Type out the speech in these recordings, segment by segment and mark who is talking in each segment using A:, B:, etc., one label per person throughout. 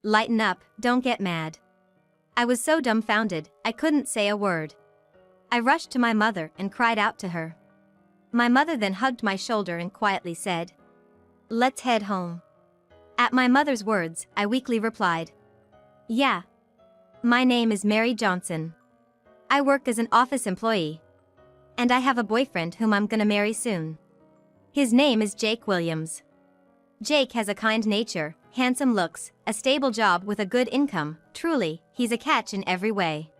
A: lighten up, don't get mad. I was so dumbfounded, I couldn't say a word. I rushed to my mother and cried out to her. My mother then hugged my shoulder and quietly said, "Let's head home." At my mother's words, I weakly replied, "Yeah. My name is Mary Johnson. I work as an office employee. And I have a boyfriend whom I'm gonna marry soon. His name is Jake Williams. Jake has a kind nature, handsome looks, a stable job with a good income. Truly, he's a catch in every way.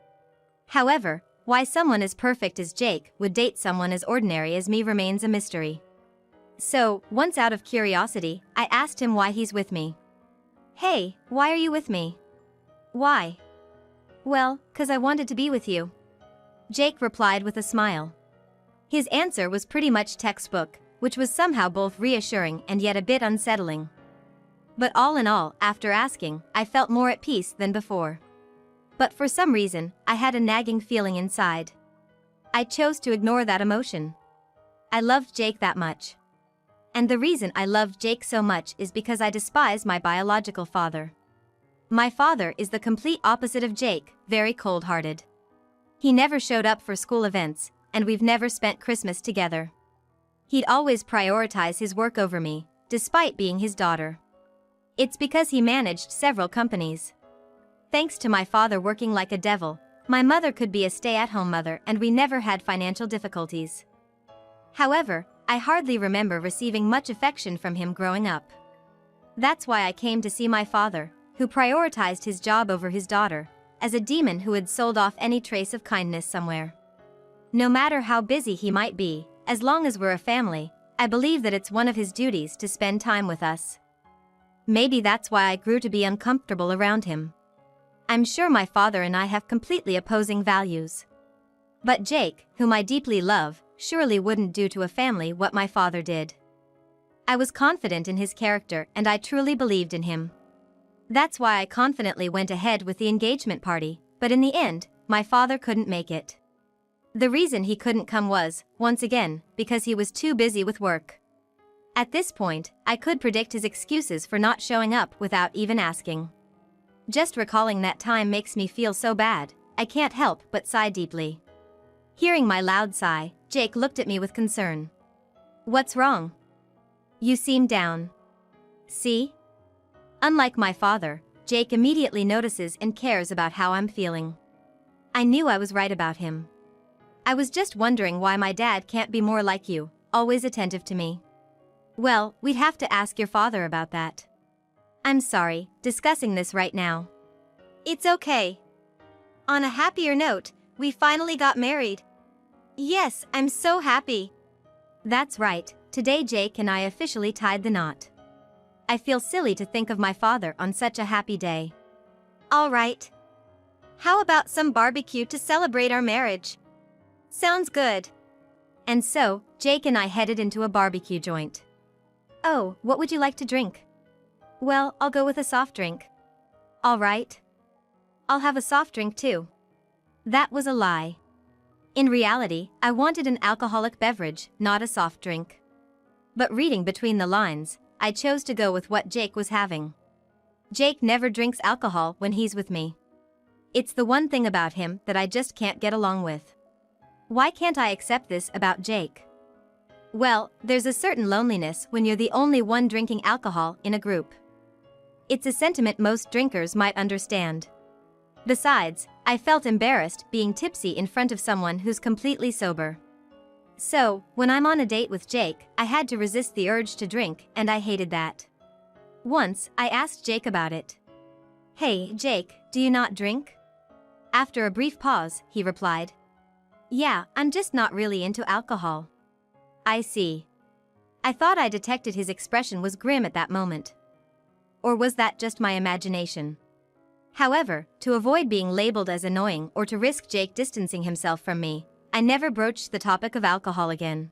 A: However, why someone as perfect as Jake would date someone as ordinary as me remains a mystery. So, once out of curiosity, I asked him why he's with me. Hey, why are you with me? Why? Well, 'cause I wanted to be with you. Jake replied with a smile. His answer was pretty much textbook, which was somehow both reassuring and yet a bit unsettling. But all in all, after asking, I felt more at peace than before. But for some reason, I had a nagging feeling inside. I chose to ignore that emotion. I loved Jake that much. And the reason I loved Jake so much is because I despise my biological father. My father is the complete opposite of Jake, very cold-hearted. He never showed up for school events, and we've never spent Christmas together. He'd always prioritize his work over me, despite being his daughter. It's because he managed several companies. Thanks to my father working like a devil, my mother could be a stay-at-home mother and we never had financial difficulties. However, I hardly remember receiving much affection from him growing up. That's why I came to see my father, who prioritized his job over his daughter, as a demon who had sold off any trace of kindness somewhere. No matter how busy he might be, as long as we're a family, I believe that it's one of his duties to spend time with us. Maybe that's why I grew to be uncomfortable around him. I'm sure my father and I have completely opposing values. But Jake, whom I deeply love, surely wouldn't do to a family what my father did. I was confident in his character and I truly believed in him. That's why I confidently went ahead with the engagement party, but in the end, my father couldn't make it. The reason he couldn't come was, once again, because he was too busy with work. At this point, I could predict his excuses for not showing up without even asking. Just recalling that time makes me feel so bad, I can't help but sigh deeply. Hearing my loud sigh, Jake looked at me with concern. "What's wrong? You seem down." See? Unlike my father, Jake immediately notices and cares about how I'm feeling. I knew I was right about him. I was just wondering why my dad can't be more like you, always attentive to me. Well, we'd have to ask your father about that. I'm sorry, discussing this right now. It's okay. On a happier note, we finally got married. Yes, I'm so happy. That's right, today Jake and I officially tied the knot. I feel silly to think of my father on such a happy day. All right. How about some barbecue to celebrate our marriage? Sounds good. And so, Jake and I headed into a barbecue joint. Oh, what would you like to drink? Well, I'll go with a soft drink. All right. I'll have a soft drink too. That was a lie. In reality, I wanted an alcoholic beverage, not a soft drink. But reading between the lines, I chose to go with what Jake was having. Jake never drinks alcohol when he's with me. It's the one thing about him that I just can't get along with. Why can't I accept this about Jake? Well, there's a certain loneliness when you're the only one drinking alcohol in a group. It's a sentiment most drinkers might understand. Besides, I felt embarrassed being tipsy in front of someone who's completely sober. So, when I'm on a date with Jake, I had to resist the urge to drink, and I hated that. Once, I asked Jake about it. Hey, Jake, do you not drink? After a brief pause, he replied. Yeah, I'm just not really into alcohol. I see. I thought I detected his expression was grim at that moment. Or was that just my imagination? However, to avoid being labeled as annoying or to risk Jake distancing himself from me, I never broached the topic of alcohol again.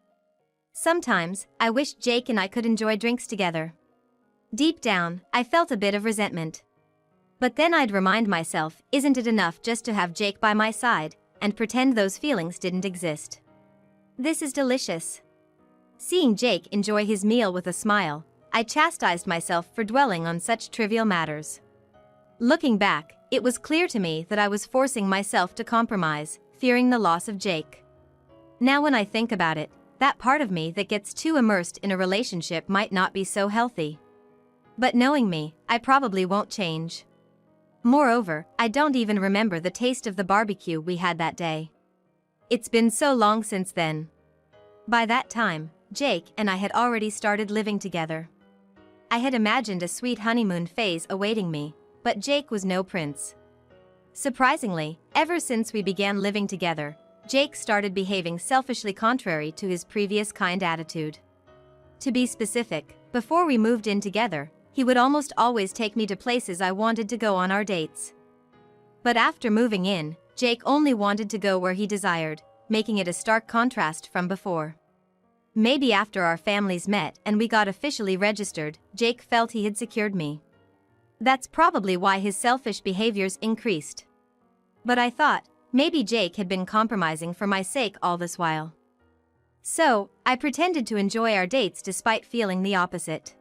A: Sometimes, I wished Jake and I could enjoy drinks together. Deep down, I felt a bit of resentment. But then I'd remind myself, isn't it enough just to have Jake by my side, and pretend those feelings didn't exist? This is delicious. Seeing Jake enjoy his meal with a smile, I chastised myself for dwelling on such trivial matters. Looking back, it was clear to me that I was forcing myself to compromise, fearing the loss of Jake. Now when I think about it, that part of me that gets too immersed in a relationship might not be so healthy. But knowing me, I probably won't change. Moreover, I don't even remember the taste of the barbecue we had that day. It's been so long since then. By that time, Jake and I had already started living together. I had imagined a sweet honeymoon phase awaiting me, but Jake was no prince. Surprisingly, ever since we began living together, Jake started behaving selfishly contrary to his previous kind attitude. To be specific, before we moved in together, he would almost always take me to places I wanted to go on our dates. But after moving in, Jake only wanted to go where he desired, making it a stark contrast from before. Maybe after our families met and we got officially registered, Jake felt he had secured me. That's probably why his selfish behaviors increased. But I thought, maybe Jake had been compromising for my sake all this while. So, I pretended to enjoy our dates despite feeling the opposite.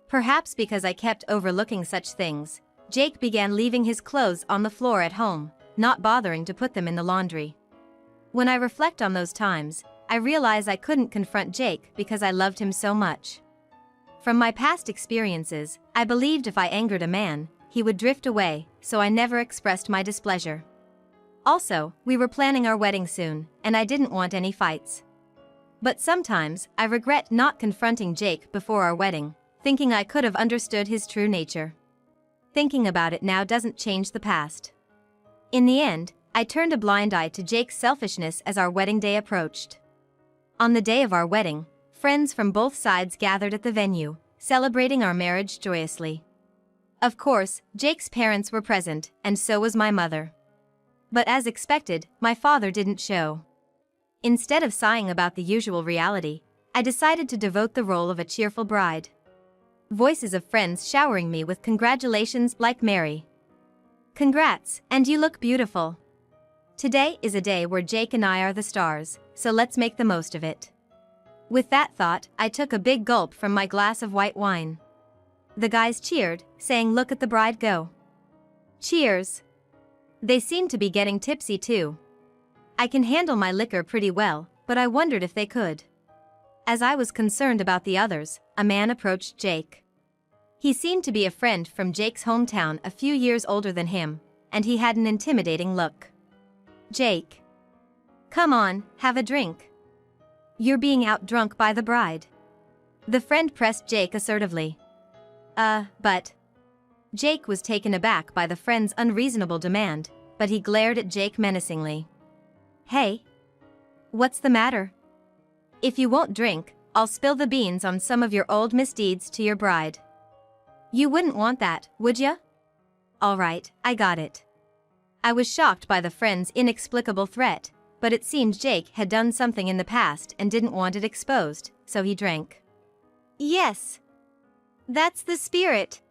A: Perhaps because I kept overlooking such things, Jake began leaving his clothes on the floor at home, not bothering to put them in the laundry. When I reflect on those times, I realize I couldn't confront Jake because I loved him so much. From my past experiences, I believed if I angered a man, he would drift away, so I never expressed my displeasure. Also, we were planning our wedding soon, and I didn't want any fights. But sometimes, I regret not confronting Jake before our wedding, thinking I could have understood his true nature. Thinking about it now doesn't change the past. In the end, I turned a blind eye to Jake's selfishness as our wedding day approached. On the day of our wedding, friends from both sides gathered at the venue, celebrating our marriage joyously. Of course, Jake's parents were present, and so was my mother. But as expected, my father didn't show. Instead of sighing about the usual reality, I decided to devote the role of a cheerful bride. Voices of friends showering me with congratulations like Mary. Congrats, and you look beautiful. Today is a day where Jake and I are the stars, so let's make the most of it. With that thought, I took a big gulp from my glass of white wine. The guys cheered, saying, "Look at the bride go." Cheers. They seemed to be getting tipsy too. I can handle my liquor pretty well, but I wondered if they could. As I was concerned about the others, a man approached Jake. He seemed to be a friend from Jake's hometown, a few years older than him, and he had an intimidating look. "Jake. Come on, have a drink. You're being out drunk by the bride." The friend pressed Jake assertively. But... Jake was taken aback by the friend's unreasonable demand, but he glared at Jake menacingly. "Hey. What's the matter? If you won't drink, I'll spill the beans on some of your old misdeeds to your bride. You wouldn't want that, would ya?" "All right, I got it." I was shocked by the friend's inexplicable threat, but it seemed Jake had done something in the past and didn't want it exposed, so he drank. Yes. That's the spirit.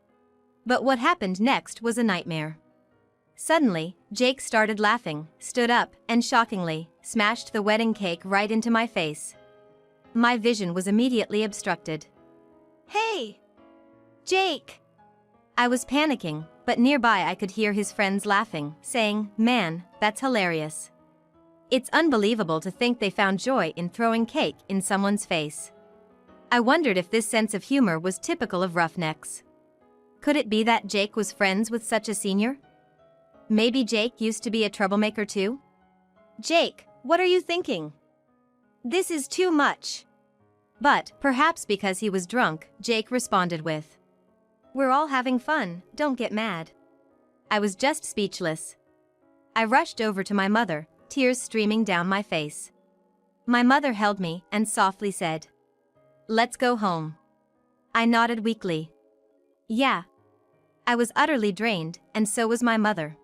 A: But what happened next was a nightmare. Suddenly, Jake started laughing, stood up, and shockingly, smashed the wedding cake right into my face. My vision was immediately obstructed. "Hey! Jake!" I was panicking, but nearby I could hear his friends laughing, saying, "Man, that's hilarious. It's unbelievable to think they found joy in throwing cake in someone's face." I wondered if this sense of humor was typical of roughnecks. Could it be that Jake was friends with such a senior? Maybe Jake used to be a troublemaker too? "Jake, what are you thinking? This is too much." But, perhaps because he was drunk, Jake responded with, "We're all having fun, don't get mad." I was just speechless. I rushed over to my mother, tears streaming down my face. My mother held me and softly said, "Let's go home." I nodded weakly. Yeah. I was utterly drained, and so was my mother.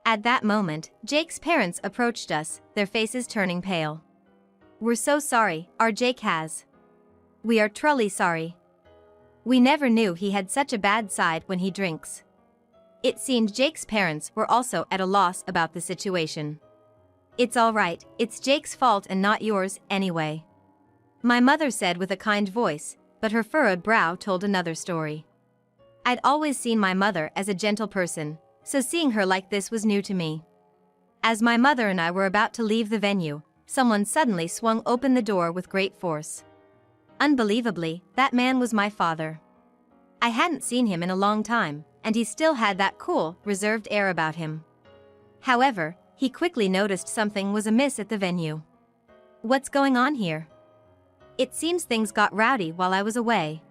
A: At that moment, Jake's parents approached us, their faces turning pale. "We're so sorry, our Jake has. We are truly sorry. We never knew he had such a bad side when he drinks." It seemed Jake's parents were also at a loss about the situation. "It's all right, it's Jake's fault and not yours, anyway," my mother said with a kind voice, but her furrowed brow told another story. I'd always seen my mother as a gentle person, so seeing her like this was new to me. As my mother and I were about to leave the venue, someone suddenly swung open the door with great force. Unbelievably, that man was my father. I hadn't seen him in a long time, and he still had that cool, reserved air about him. However, he quickly noticed something was amiss at the venue. "What's going on here? It seems things got rowdy while I was away."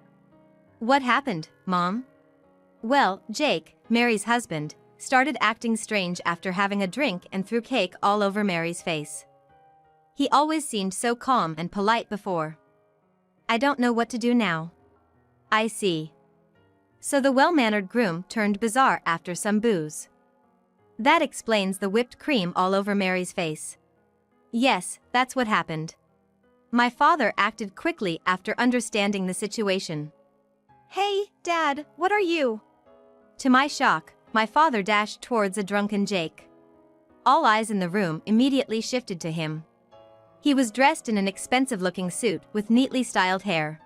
A: "What happened, Mom?" "Well, Jake, Mary's husband, started acting strange after having a drink and threw cake all over Mary's face. He always seemed so calm and polite before. I don't know what to do now." "I see. So the well-mannered groom turned bizarre after some booze. That explains the whipped cream all over Mary's face." "Yes, that's what happened." My father acted quickly after understanding the situation. "Hey, Dad, what are you?" To my shock, my father dashed towards a drunken Jake. All eyes in the room immediately shifted to him. He was dressed in an expensive-looking suit with neatly styled hair.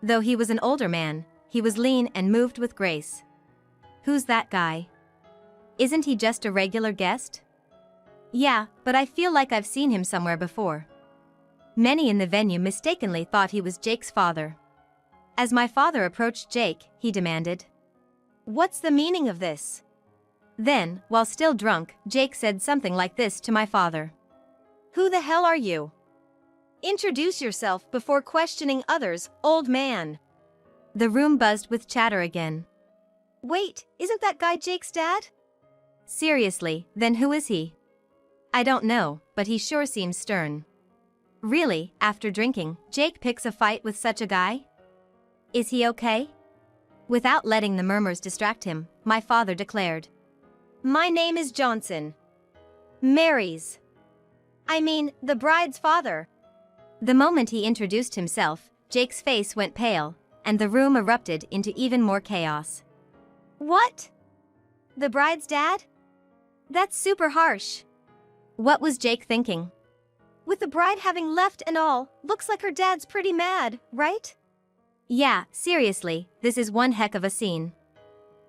A: Though he was an older man, he was lean and moved with grace. "Who's that guy? Isn't he just a regular guest?" "Yeah, but I feel like I've seen him somewhere before." Many in the venue mistakenly thought he was Jake's father. As my father approached Jake, he demanded, "What's the meaning of this?" Then, while still drunk, Jake said something like this to my father. "Who the hell are you? Introduce yourself before questioning others, old man." The room buzzed with chatter again. "Wait, isn't that guy Jake's dad?" "Seriously, then who is he?" "I don't know, but he sure seems stern." Really, after drinking, Jake picks a fight with such a guy? Is he okay? Without letting the murmurs distract him, my father declared, "My name is Johnson. Mary's. The bride's father." The moment he introduced himself, Jake's face went pale, and the room erupted into even more chaos. "What? The bride's dad? That's super harsh." What was Jake thinking? "With the bride having left and all, looks like her dad's pretty mad, right?" Yeah, seriously, this is one heck of a scene.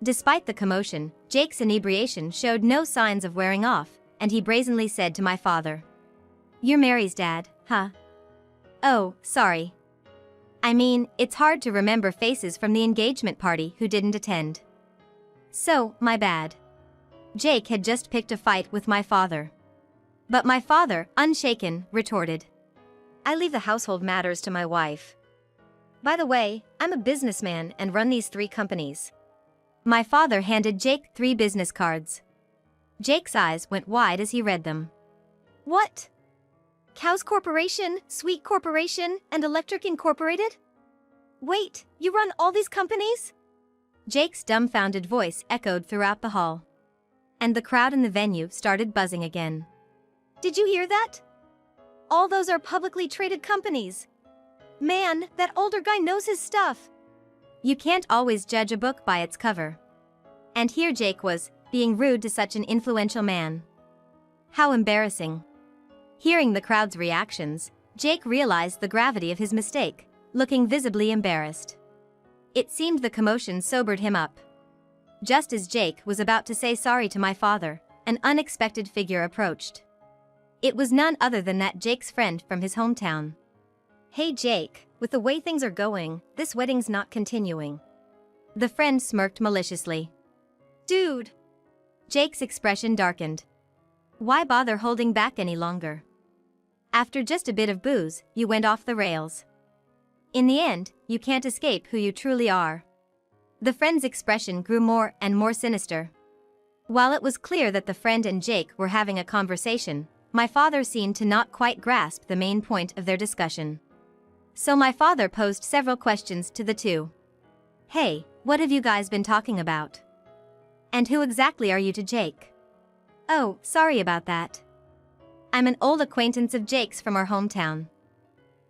A: Despite the commotion, Jake's inebriation showed no signs of wearing off, and he brazenly said to my father, "You're Mary's dad, huh?" "Oh, sorry. It's hard to remember faces from the engagement party who didn't attend. So, my bad." Jake had just picked a fight with my father. But my father, unshaken, retorted, "I leave the household matters to my wife. By the way, I'm a businessman and run these 3 companies." My father handed Jake 3 business cards. Jake's eyes went wide as he read them. "What? Cows Corporation, Sweet Corporation, and Electric Incorporated? Wait, you run all these companies?" Jake's dumbfounded voice echoed throughout the hall. And the crowd in the venue started buzzing again. "Did you hear that? All those are publicly traded companies. Man, that older guy knows his stuff." You can't always judge a book by its cover. And here Jake was, being rude to such an influential man. How embarrassing. Hearing the crowd's reactions, Jake realized the gravity of his mistake, looking visibly embarrassed. It seemed the commotion sobered him up. Just as Jake was about to say sorry to my father, an unexpected figure approached. It was none other than that Jake's friend from his hometown. "Hey Jake, with the way things are going, this wedding's not continuing." The friend smirked maliciously. "Dude." Jake's expression darkened. Why bother holding back any longer? After just a bit of booze, you went off the rails. In the end, you can't escape who you truly are. The friend's expression grew more and more sinister. While it was clear that the friend and Jake were having a conversation, my father seemed to not quite grasp the main point of their discussion. So my father posed several questions to the two. "Hey, what have you guys been talking about? And who exactly are you to Jake?" "Oh, sorry about that. I'm an old acquaintance of Jake's from our hometown."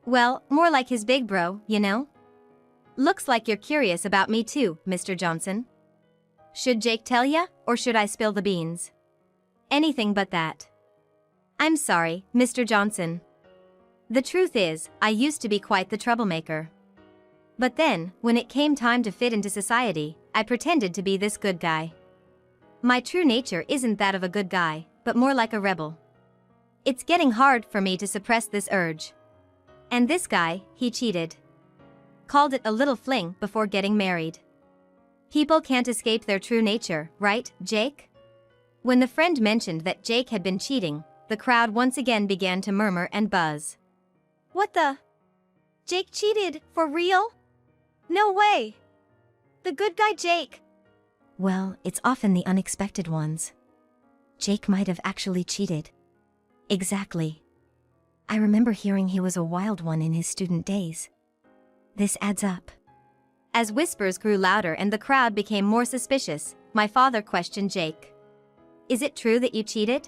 A: "Well, more like his big bro, you know?" "Looks like you're curious about me too, Mr. Johnson. Should Jake tell ya, or should I spill the beans?" "Anything but that." "I'm sorry, Mr. Johnson. The truth is, I used to be quite the troublemaker. But then, when it came time to fit into society, I pretended to be this good guy. My true nature isn't that of a good guy, but more like a rebel. It's getting hard for me to suppress this urge. And this guy, he cheated. Called it a little fling before getting married. People can't escape their true nature, right, Jake? When the friend mentioned that Jake had been cheating, the crowd once again began to murmur and buzz.
B: What the? Jake cheated, for real? No way! The good guy Jake.
A: Well, it's often the unexpected ones. Jake might have actually cheated. Exactly. I remember hearing he was a wild one in his student days. This adds up. As whispers grew louder and the crowd became more suspicious, my father questioned Jake. Is it true that you cheated?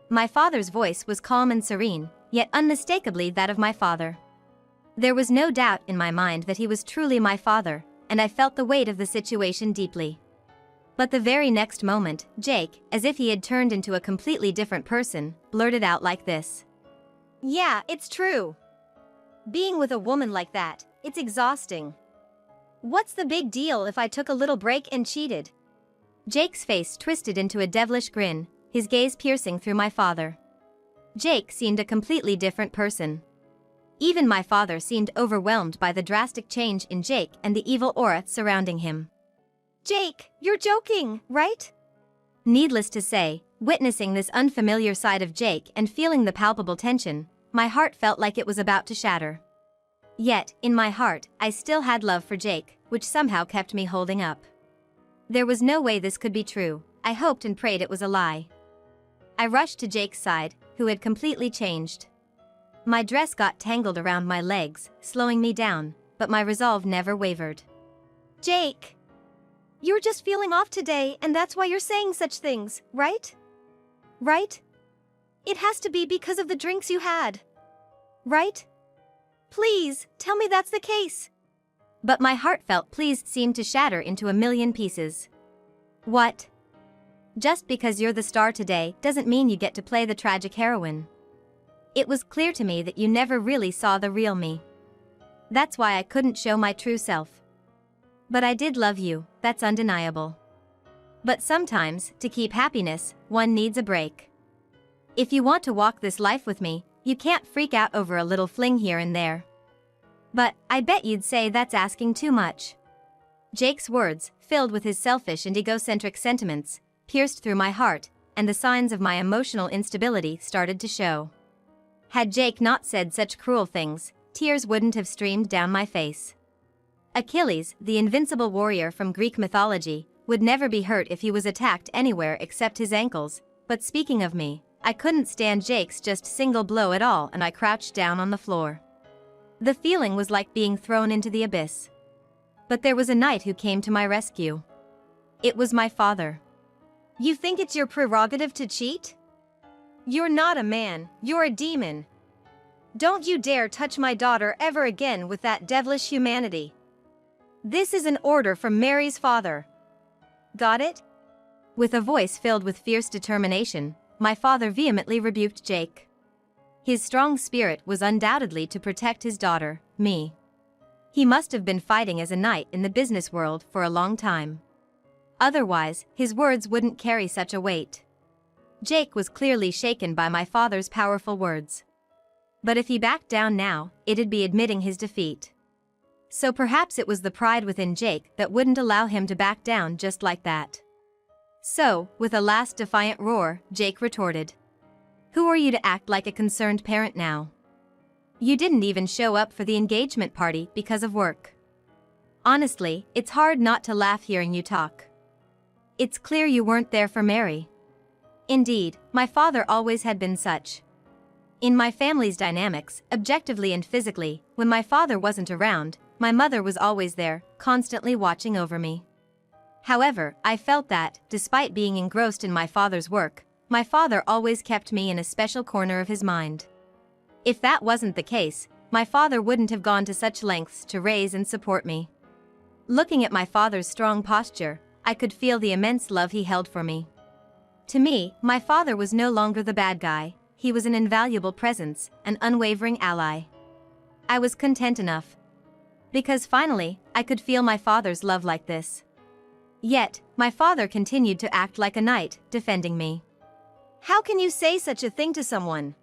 A: My father's voice was calm and serene, yet unmistakably that of my father. There was no doubt in my mind that he was truly my father, and I felt the weight of the situation deeply. But the very next moment, Jake, as if he had turned into a completely different person, blurted out like this.
B: Yeah, it's true. Being with a woman like that, it's exhausting. What's the big deal if I took a little break and cheated?
A: Jake's face twisted into a devilish grin, his gaze piercing through my father. Jake seemed a completely different person. Even my father seemed overwhelmed by the drastic change in Jake and the evil aura surrounding him.
B: Jake, you're joking, right?
A: Needless to say, witnessing this unfamiliar side of Jake and feeling the palpable tension, my heart felt like it was about to shatter. Yet, in my heart, I still had love for Jake, which somehow kept me holding up. There was no way this could be true. I hoped and prayed it was a lie. I rushed to Jake's side, who had completely changed. My dress got tangled around my legs, slowing me down, but my resolve never wavered.
B: Jake! You're just feeling off today and that's why you're saying such things, right? Right? It has to be because of the drinks you had. Right? Please, tell me that's the case.
A: But my heartfelt pleas seemed to shatter into a million pieces. What? Just because you're the star today doesn't mean you get to play the tragic heroine. It was clear to me that you never really saw the real me. That's why I couldn't show my true self. But I did love you, that's undeniable. But sometimes, to keep happiness, one needs a break. If you want to walk this life with me, you can't freak out over a little fling here and there. But, I bet you'd say that's asking too much. Jake's words, filled with his selfish and egocentric sentiments, pierced through my heart, and the signs of my emotional instability started to show. Had Jake not said such cruel things, tears wouldn't have streamed down my face. Achilles, the invincible warrior from Greek mythology, would never be hurt if he was attacked anywhere except his ankles, but speaking of me, I couldn't stand Jake's just single blow at all and I crouched down on the floor. The feeling was like being thrown into the abyss. But there was a knight who came to my rescue. It was my father.
B: You think it's your prerogative to cheat? You're not a man, you're a demon. Don't you dare touch my daughter ever again with that devilish humanity. This is an order from Mary's father. Got it?
A: With a voice filled with fierce determination, my father vehemently rebuked Jake. His strong spirit was undoubtedly to protect his daughter, me. He must have been fighting as a knight in the business world for a long time. Otherwise, his words wouldn't carry such a weight. Jake was clearly shaken by my father's powerful words. But if he backed down now, it'd be admitting his defeat. So perhaps it was the pride within Jake that wouldn't allow him to back down just like that. So, with a last defiant roar, Jake retorted. Who are you to act like a concerned parent now? You didn't even show up for the engagement party because of work. Honestly, it's hard not to laugh hearing you talk. It's clear you weren't there for Mary. Indeed, my father always had been such. In my family's dynamics, objectively and physically, when my father wasn't around, my mother was always there, constantly watching over me. However, I felt that, despite being engrossed in my father's work, my father always kept me in a special corner of his mind. If that wasn't the case, my father wouldn't have gone to such lengths to raise and support me. Looking at my father's strong posture, I could feel the immense love he held for me. To me, my father was no longer the bad guy, he was an invaluable presence, an unwavering ally. I was content enough. Because finally, I could feel my father's love like this. Yet, my father continued to act like a knight, defending me.
B: How can you say such a thing to someone?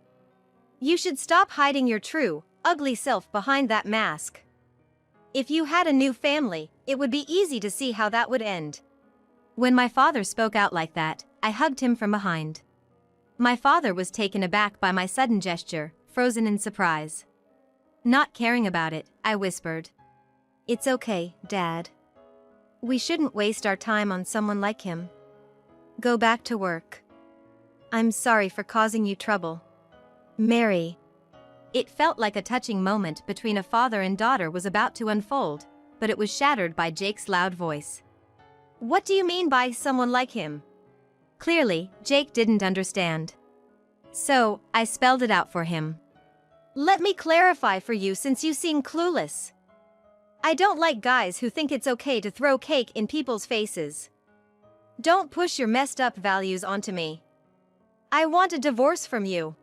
B: You should stop hiding your true, ugly self behind that mask. If you had a new family, it would be easy to see how that would end.
A: When my father spoke out like that, I hugged him from behind. My father was taken aback by my sudden gesture, frozen in surprise. Not caring about it, I whispered.
B: It's okay, Dad. We shouldn't waste our time on someone like him. Go back to work. I'm sorry for causing you trouble. Mary.
A: It felt like a touching moment between a father and daughter was about to unfold, but it was shattered by Jake's loud voice.
B: What do you mean by someone like him?
A: Clearly, Jake didn't understand. So, I spelled it out for him.
B: Let me clarify for you since you seem clueless. I don't like guys who think it's okay to throw cake in people's faces. Don't push your messed up values onto me. I want a divorce from you.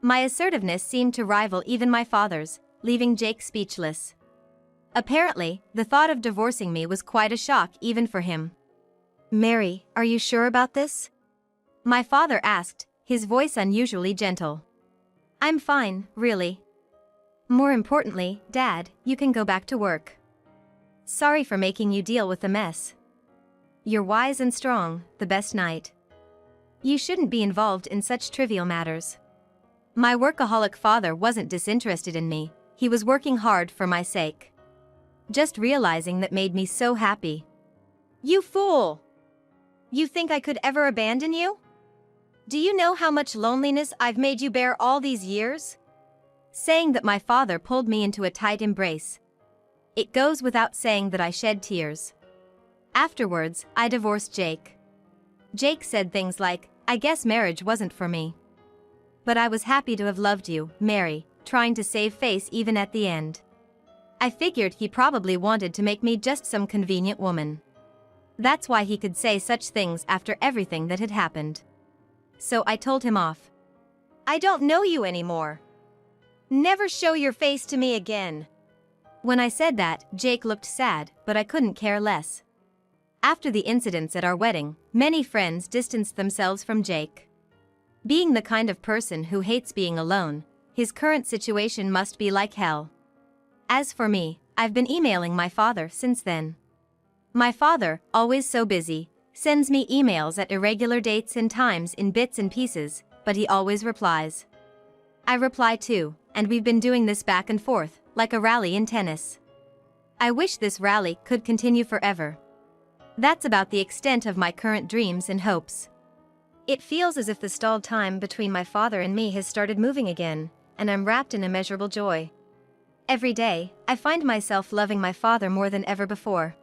A: My assertiveness seemed to rival even my father's, leaving Jake speechless. Apparently, the thought of divorcing me was quite a shock even for him.
B: Mary, are you sure about this?
A: My father asked, his voice unusually gentle. I'm fine, really. More importantly, Dad, you can go back to work. Sorry for making you deal with the mess. You're wise and strong, the best knight. You shouldn't be involved in such trivial matters. My workaholic father wasn't disinterested in me, he was working hard for my sake. Just realizing that made me so happy.
B: You fool! You think I could ever abandon you? Do you know how much loneliness I've made you bear all these years?
A: Saying that my father pulled me into a tight embrace. It goes without saying that I shed tears. Afterwards, I divorced Jake. Jake said things like, I guess marriage wasn't for me. But I was happy to have loved you, Mary, trying to save face even at the end. I figured he probably wanted to make me just some convenient woman. That's why he could say such things after everything that had happened. So I told him off.
B: I don't know you anymore. Never show your face to me again.
A: When I said that, Jake looked sad, but I couldn't care less. After the incidents at our wedding, many friends distanced themselves from Jake. Being the kind of person who hates being alone, his current situation must be like hell. As for me, I've been emailing my father since then. My father, always so busy, sends me emails at irregular dates and times in bits and pieces, but he always replies. I reply too, and we've been doing this back and forth, like a rally in tennis. I wish this rally could continue forever. That's about the extent of my current dreams and hopes.
B: It feels as if the stalled time between my father and me has started moving again, and I'm wrapped in immeasurable joy. Every day, I find myself loving my father more than ever before.